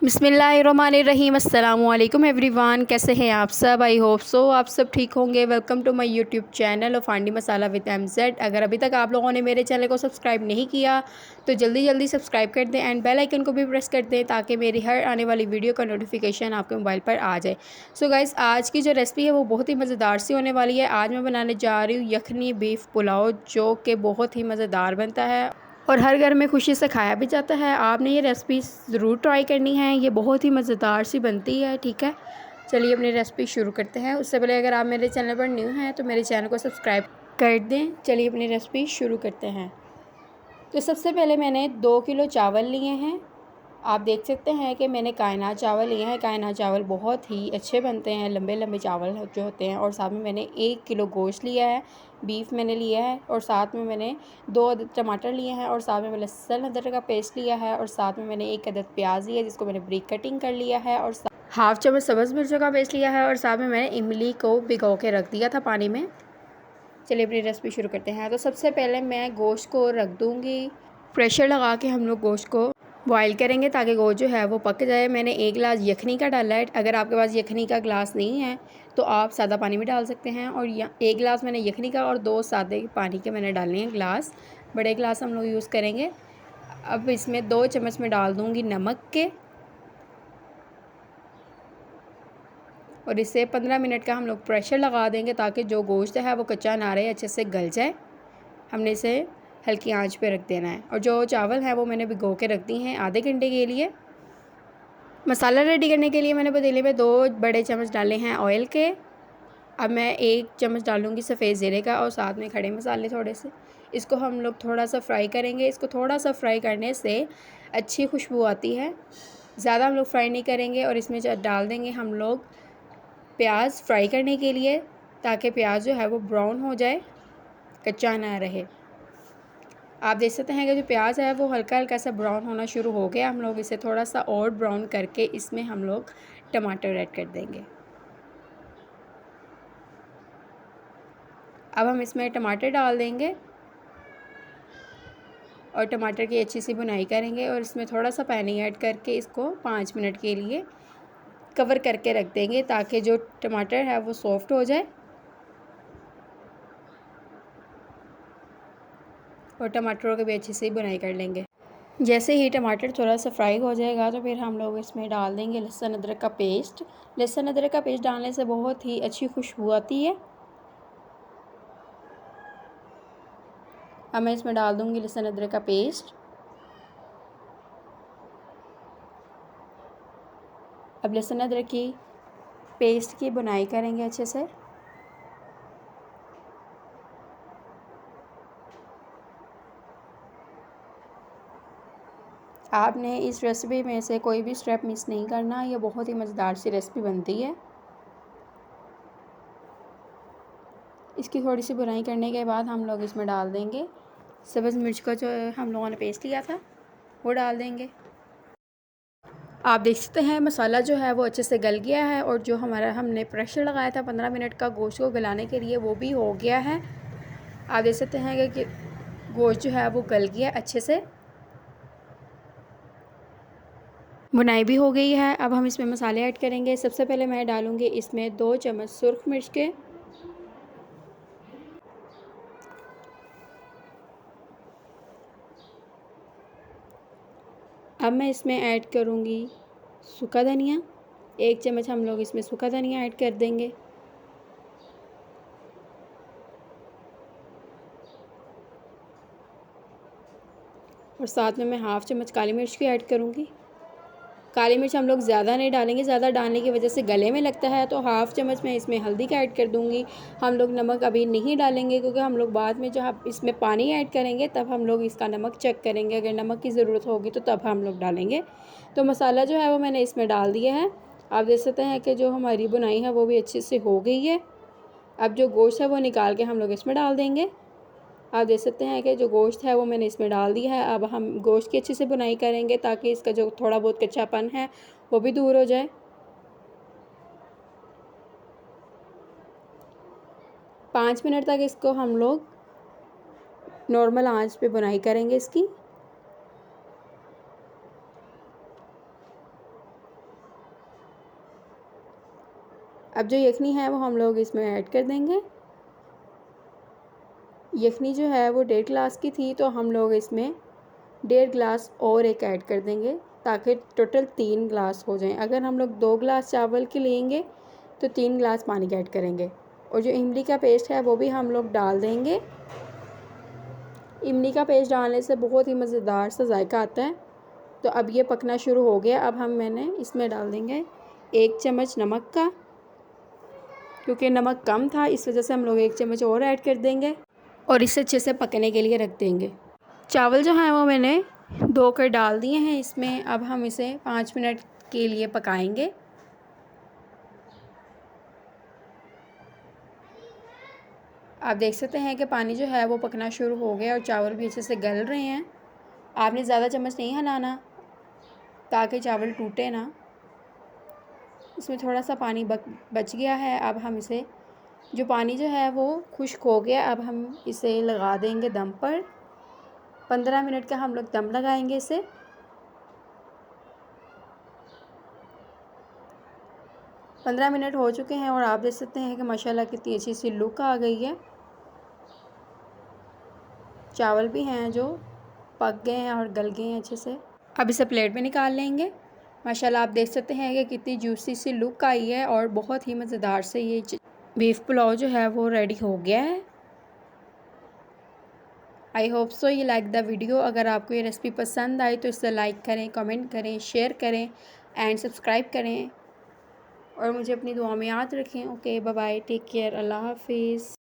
बिस्मिल्लाहिर्रहमानिर्रहीम अस्सलामुअलैकुम एवरीवन। कैसे हैं आप सब? आई होप सो आप सब ठीक होंगे। Welcome to my YouTube channel of Handi Masala with MZ। अगर अभी तक आप लोगों ने मेरे चैनल को सब्सक्राइब नहीं किया तो जल्दी जल्दी सब्सक्राइब कर दें एंड बेल आइकन को भी प्रेस कर दें ताकि मेरी हर आने वाली वीडियो का नोटिफिकेशन आपके मोबाइल पर आ जाए। सो गाइस, आज की जो रेसिपी है वो बहुत ही मज़ेदार सी होने वाली है। आज मैं बनाने जा रही हूँ यखनी बीफ पुलाव, जो कि बहुत ही मज़ेदार बनता है और हर घर में खुशी से खाया भी जाता है। आपने ये रेसिपी ज़रूर ट्राई करनी है, ये बहुत ही मज़ेदार सी बनती है। ठीक है, चलिए अपनी रेसिपी शुरू करते हैं। उससे पहले अगर आप मेरे चैनल पर न्यू हैं तो मेरे चैनल को सब्सक्राइब कर दें। चलिए अपनी रेसिपी शुरू करते हैं। तो सबसे पहले मैंने 2 किलो चावल लिए हैं। आप देख सकते हैं कि मैंने कायनात चावल लिए हैं। कायनात चावल बहुत ही अच्छे बनते हैं, लंबे लंबे चावल जो होते हैं। और साथ में मैंने 1 किलो गोश्त लिया है, बीफ मैंने लिया है। और साथ में मैंने 2 अदद टमाटर लिए हैं। और साथ में मैंने लहसुन अदरक का पेस्ट लिया है। और साथ में मैंने 1 अदद प्याज लिया है जिसको मैंने ब्रीक कटिंग कर लिया है। और हाफ़ चम्मच सब्ज़ मिर्चों का पेस्ट लिया है। और साथ में मैंने इमली को भिगो के रख दिया था पानी में। चलिए अपनी रेसिपी शुरू करते हैं। तो सबसे पहले मैं गोश्त को रख दूँगी। प्रेशर लगा के हम लोग गोश्त को बॉईल करेंगे ताकि गोश्त जो है वो पक जाए। मैंने 1 गिलास यखनी का डाला है। अगर आपके पास यखनी का गिलास नहीं है तो आप सादा पानी भी डाल सकते हैं। और 1 गिलास मैंने यखनी का और 2 सादे पानी के मैंने डालने हैं गिलास। बड़े गिलास हम लोग यूज़ करेंगे। अब इसमें 2 चम्मच में डाल दूँगी नमक के, और इसे 15 मिनट का हम लोग प्रेशर लगा देंगे ताकि जो गोश्त है वो कच्चा ना रहे, अच्छे से गल जाए। हमने इसे हल्की आंच पे रख देना है। और जो चावल है वो मैंने भिगो के रख दी हैं आधे घंटे के लिए। मसाला रेडी करने के लिए मैंने पतीले में 2 बड़े चम्मच डाले हैं ऑयल के। अब मैं 1 चम्मच डालूँगी सफ़ेद ज़ीरे का और साथ में खड़े मसाले थोड़े से। इसको हम लोग थोड़ा सा फ्राई करेंगे। इसको थोड़ा सा फ्राई करने से अच्छी खुशबू आती है, ज़्यादा हम लोग फ्राई नहीं करेंगे। और इसमें डाल देंगे हम लोग प्याज फ्राई करने के लिए, ताकि प्याज जो है वो ब्राउन हो जाए, कच्चा ना रहे। आप देख सकते हैं कि जो प्याज है वो हल्का हल्का सा ब्राउन होना शुरू हो गया। हम लोग इसे थोड़ा सा और ब्राउन करके इसमें हम लोग टमाटर ऐड कर देंगे। अब हम इसमें टमाटर डाल देंगे और टमाटर की अच्छी सी भुनाई करेंगे। और इसमें थोड़ा सा पानी ऐड करके इसको 5 मिनट के लिए कवर करके रख देंगे ताकि जो टमाटर है वो सॉफ्ट हो जाए। और टमाटरों की भी अच्छी सी भुनाई कर लेंगे। जैसे ही टमाटर थोड़ा सा फ्राई हो जाएगा तो फिर हम लोग इसमें डाल देंगे लहसुन अदरक का पेस्ट। लहसुन अदरक का पेस्ट डालने से बहुत ही अच्छी खुशबू आती है। अब मैं इसमें डाल दूँगी लहसुन अदरक का पेस्ट। अब लहसुन अदरक की पेस्ट की बुनाई करेंगे अच्छे से। आपने इस रेसिपी में से कोई भी स्टेप मिस नहीं करना, ये बहुत ही मज़ेदार सी रेसिपी बनती है। इसकी थोड़ी सी बुनाई करने के बाद हम लोग इसमें डाल देंगे सब्ज़ मिर्च का जो हम लोगों ने पेस्ट लिया था वो डाल देंगे। आप देख सकते हैं मसाला जो है वो अच्छे से गल गया है। और जो हमारा हमने प्रेशर लगाया था 15 मिनट का गोश्त को गलाने के लिए वो भी हो गया है। आप देख सकते हैं कि गोश्त जो है वो गल गया अच्छे से, बुनाई भी हो गई है। अब हम इसमें मसाले ऐड करेंगे। सबसे पहले मैं डालूँगी इसमें 2 चम्मच सुर्ख मिर्च के। अब मैं इसमें ऐड करूँगी सूखा धनिया। 1 चम्मच हम लोग इसमें सूखा धनिया ऐड कर देंगे। और साथ में मैं हाफ़ चम्मच काली मिर्च की ऐड करूँगी। काली मिर्च हम लोग ज़्यादा नहीं डालेंगे, ज़्यादा डालने की वजह से गले में लगता है। तो हाफ़ चम्मच मैं इसमें हल्दी का ऐड कर दूँगी। हम लोग नमक अभी नहीं डालेंगे क्योंकि हम लोग बाद में जब इसमें पानी ऐड करेंगे तब हम लोग इसका नमक चेक करेंगे। अगर नमक की ज़रूरत होगी तो तब हम लोग डालेंगे। तो मसाला जो है वो मैंने इसमें डाल दिया है। आप देख सकते हैं कि जो हमारी बुनाई है वो भी अच्छे से हो गई है। अब जो गोश्त है वो निकाल के हम लोग इसमें डाल देंगे। आप देख सकते हैं कि जो गोश्त है वो मैंने इसमें डाल दिया है। अब हम गोश्त की अच्छे से बुनाई करेंगे ताकि इसका जो थोड़ा बहुत कच्चापन है वो भी दूर हो जाए। 5 मिनट तक इसको हम लोग नॉर्मल आंच पे, बुनाई करेंगे इसकी। अब जो यखनी है वो हम लोग इसमें ऐड कर देंगे। यखनी जो है वो 1.5 गिलास की थी, तो हम लोग इसमें 1.5 गिलास और एक ऐड कर देंगे ताकि टोटल 3 गिलास हो जाएं। अगर हम लोग 2 गिलास चावल के लेंगे तो 3 गिलास पानी का ऐड करेंगे। और जो इमली का पेस्ट है वो भी हम लोग डाल देंगे। इमली का पेस्ट डालने से बहुत ही मज़ेदार सा जायका आता है। तो अब ये पकना शुरू हो गया। अब मैंने इसमें डाल देंगे 1 चम्मच नमक का, क्योंकि नमक कम था इस वजह से हम लोग 1 चम्मच और ऐड कर देंगे और इसे अच्छे से पकने के लिए रख देंगे। चावल जो हैं वो मैंने धो कर डाल दिए हैं इसमें। अब हम इसे 5 मिनट के लिए पकाएंगे। आप देख सकते हैं कि पानी जो है वो पकना शुरू हो गया और चावल भी अच्छे से गल रहे हैं। आपने ज़्यादा चम्मच नहीं हिलाना ताकि चावल टूटे ना। इसमें थोड़ा सा पानी बच गया है। अब हम इसे, जो पानी जो है वो खुश्क हो गया, अब हम इसे लगा देंगे दम पर। 15 मिनट का हम लोग दम लगाएंगे इसे। 15 मिनट हो चुके हैं और आप देख सकते हैं कि माशाल्लाह कितनी अच्छी सी लुक आ गई है। चावल भी हैं जो पक गए हैं और गल गए हैं अच्छे से। अब इसे प्लेट में निकाल लेंगे। माशाल्लाह आप देख सकते हैं कि कितनी जूसी सी लुक आई है और बहुत ही मज़ेदार से ये बीफ पुलाव जो है वो रेडी हो गया है। I hope so you like the video. अगर आपको ये रेसिपी पसंद आई तो इसे लाइक करें, कमेंट करें, शेयर करें एंड सब्सक्राइब करें और मुझे अपनी दुआ में याद रखें। Okay, bye bye, take care, अल्लाह हाफिज़।